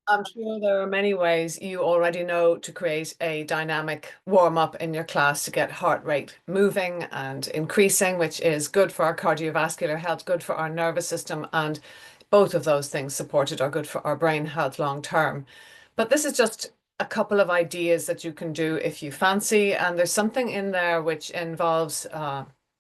I'm sure there are many ways you already know to create a dynamic warm up in your class to get heart rate moving and increasing, which is good for our cardiovascular health, good for our nervous system, and both of those things supported are good for our brain health long term. But this is just a couple of ideas that you can do if you fancy, and there's something in there which involves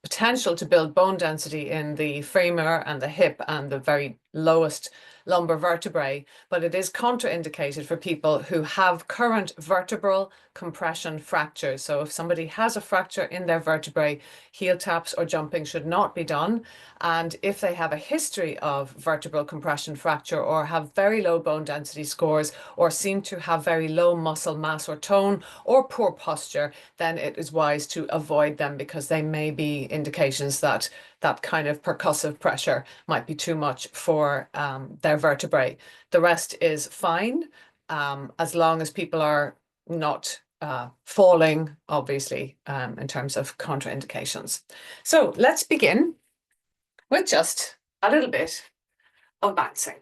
potential to build bone density in the femur and the hip and the very lowest lumbar vertebrae, but it is contraindicated for people who have current vertebral compression fractures. So if somebody has a fracture in their vertebrae, heel taps or jumping should not be done. And if they have a history of vertebral compression fracture or have very low bone density scores or seem to have very low muscle mass or tone or poor posture, then it is wise to avoid them because they may be indications that that kind of percussive pressure might be too much for their vertebrae. The rest is fine as long as people are not falling, obviously, in terms of contraindications. So let's begin with just a little bit of bouncing.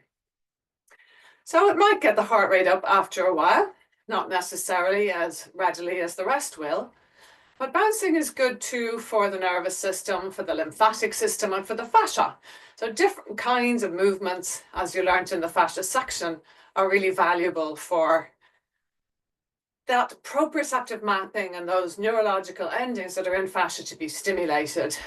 So it might get the heart rate up after a while, not necessarily as readily as the rest will, but bouncing is good too for the nervous system, for the lymphatic system, and for the fascia. So different kinds of movements, as you learned in the fascia section, are really valuable for that proprioceptive mapping and those neurological endings that are in fascia to be stimulated.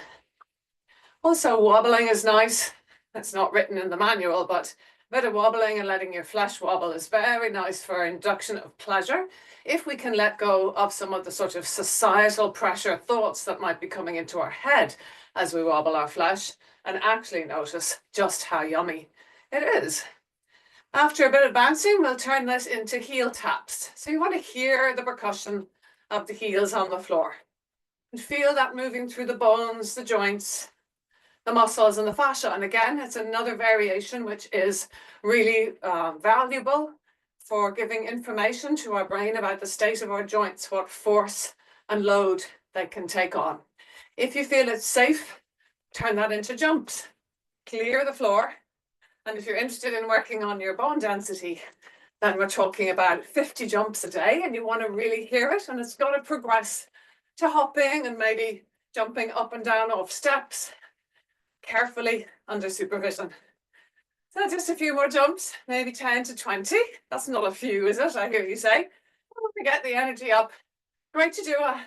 Also, wobbling is nice. It's not written in the manual, but a bit of wobbling and letting your flesh wobble is very nice for induction of pleasure. If we can let go of some of the sort of societal pressure thoughts that might be coming into our head as we wobble our flesh and actually notice just how yummy it is. After a bit of bouncing, we'll turn this into heel taps. So you want to hear the percussion of the heels on the floor and feel that moving through the bones, the joints, the muscles and the fascia. And again, it's another variation which is really valuable for giving information to our brain about the state of our joints, what force and load they can take on. If you feel it's safe, turn that into jumps. Clear the floor. And if you're interested in working on your bone density, then we're talking about 50 jumps a day and you want to really hear it. And it's going to progress to hopping and maybe jumping up and down off steps, carefully under supervision. So just a few more jumps, maybe 10 to 20. That's not a few, is it? I hear you say. To get the energy up. Great to do a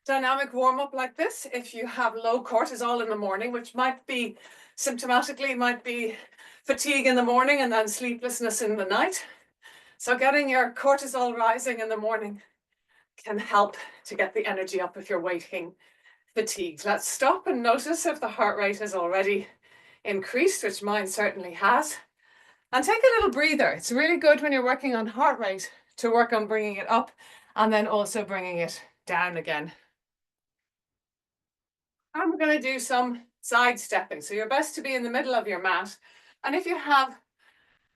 dynamic warm-up like this if you have low cortisol in the morning, which might be symptomatically might be fatigue in the morning and then sleeplessness in the night. So getting your cortisol rising in the morning can help to get the energy up if you're waking fatigued. Let's stop and notice if the heart rate has already increased, which mine certainly has. And take a little breather. It's really good when you're working on heart rate to work on bringing it up and then also bringing it down again. And we're going to do some side stepping. So you're best to be in the middle of your mat. And if you have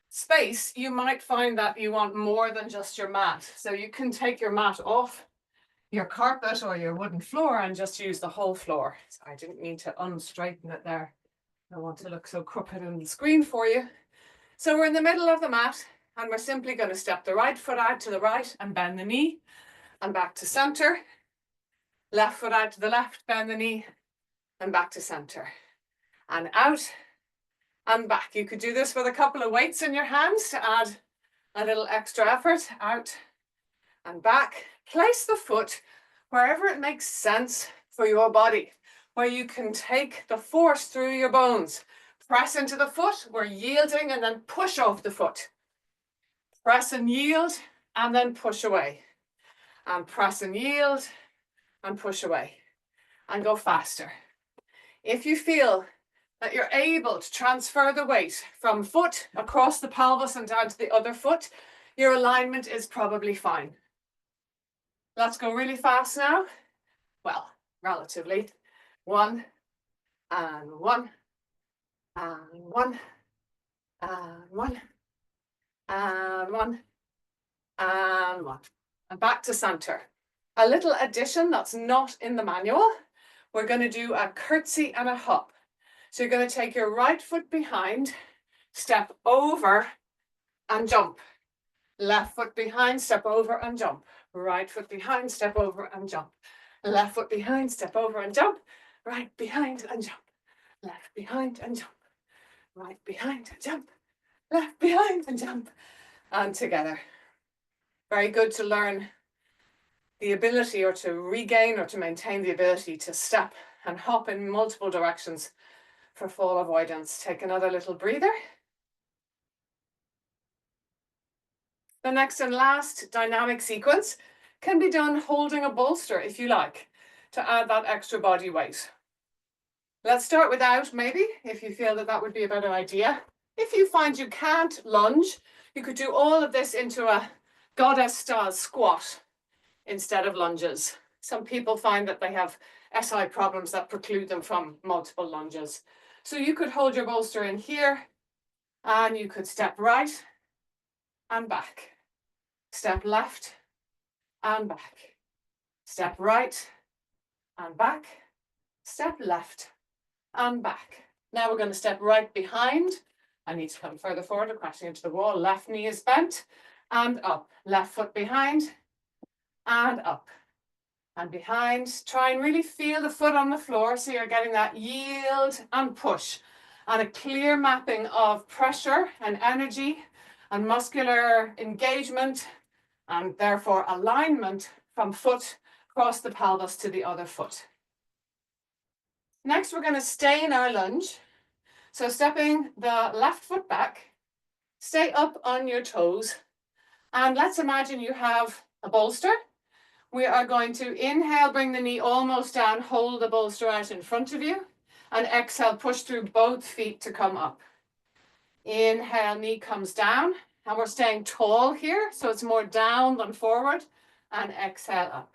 space, you might find that you want more than just your mat. So you can take your mat off your carpet or your wooden floor and just use the whole floor. So I didn't mean to unstraighten it there. I don't want to look so crooked on the screen for you. So we're in the middle of the mat and we're simply going to step the right foot out to the right and bend the knee and back to center. Left foot out to the left, bend the knee and back to center. And out and back. You could do this with a couple of weights in your hands to add a little extra effort. Out and back. Place the foot wherever it makes sense for your body, where you can take the force through your bones. Press into the foot, we're yielding, and then push off the foot. Press and yield, and then push away. And press and yield, and push away. And go faster. If you feel that you're able to transfer the weight from foot across the pelvis and down to the other foot, your alignment is probably fine. Let's go really fast now. Well, relatively. One, and one, and one, and one, and one, and one. And back to center. A little addition that's not in the manual. We're going to do a curtsy and a hop. So you're going to take your right foot behind, step over and jump. Left foot behind, step over and jump. Right foot behind, step over and jump. Left foot behind, step over and jump. Right behind and jump. Left behind and jump. Right behind and jump. Left behind and jump. And together. Very good to learn the ability or to regain or to maintain the ability to step and hop in multiple directions for fall avoidance. Take another little breather. The next and last dynamic sequence can be done holding a bolster if you like, to add that extra body weight. Let's start without, maybe, if you feel that that would be a better idea. If you find you can't lunge, you could do all of this into a goddess style squat instead of lunges. Some people find that they have SI problems that preclude them from multiple lunges. So you could hold your bolster in here and you could step right and back. Step left and back. Step right and back. Step left and back. Now we're going to step right behind. I need to come further forward, I'm crashing into the wall. Left knee is bent and up. Left foot behind and up and behind. Try and really feel the foot on the floor so you're getting that yield and push and a clear mapping of pressure and energy and muscular engagement and therefore alignment from foot across the pelvis to the other foot. Next, we're going to stay in our lunge. So stepping the left foot back, stay up on your toes, and let's imagine you have a bolster. We are going to inhale, bring the knee almost down, hold the bolster out in front of you, and exhale, push through both feet to come up. Inhale, knee comes down, and we're staying tall here, so it's more down than forward, and exhale up.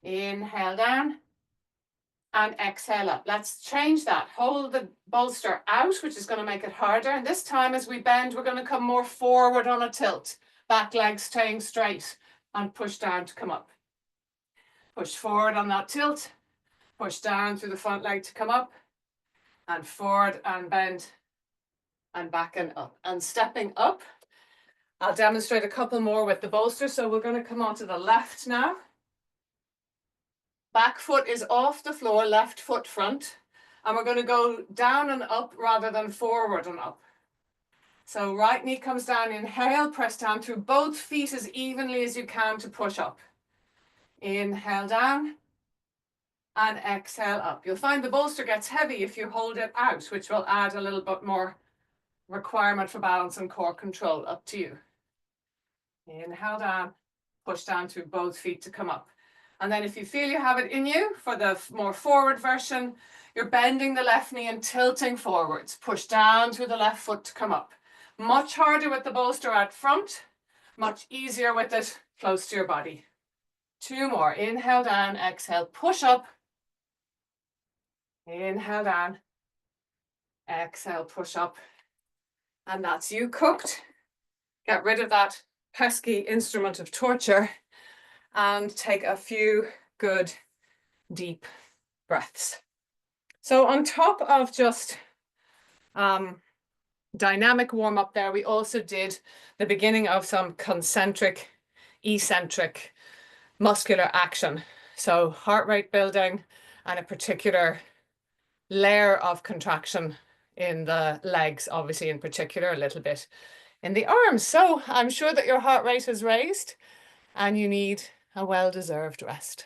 Inhale down, and exhale up. Let's change that. Hold the bolster out, which is going to make it harder. And this time as we bend, we're going to come more forward on a tilt. Back leg staying straight and push down to come up. Push forward on that tilt. Push down through the front leg to come up. And forward and bend. And back and up. And stepping up. I'll demonstrate a couple more with the bolster. So we're going to come onto the left now. Back foot is off the floor, left foot front. And we're going to go down and up rather than forward and up. So right knee comes down, inhale, press down through both feet as evenly as you can to push up. Inhale down and exhale up. You'll find the bolster gets heavy if you hold it out, which will add a little bit more requirement for balance and core control. Up to you. Inhale down, push down through both feet to come up. And then if you feel you have it in you for the more forward version, you're bending the left knee and tilting forwards. Push down through the left foot to come up. Much harder with the bolster out front, much easier with it close to your body. Two more. Inhale down, exhale, push up. Inhale down, exhale, push up. And that's you cooked. Get rid of that pesky instrument of torture. And take a few good deep breaths. So on top of just dynamic warm up there, we also did the beginning of some concentric, eccentric muscular action. So heart rate building and a particular layer of contraction in the legs, obviously in particular, a little bit in the arms. So I'm sure that your heart rate is raised and you need a well-deserved rest.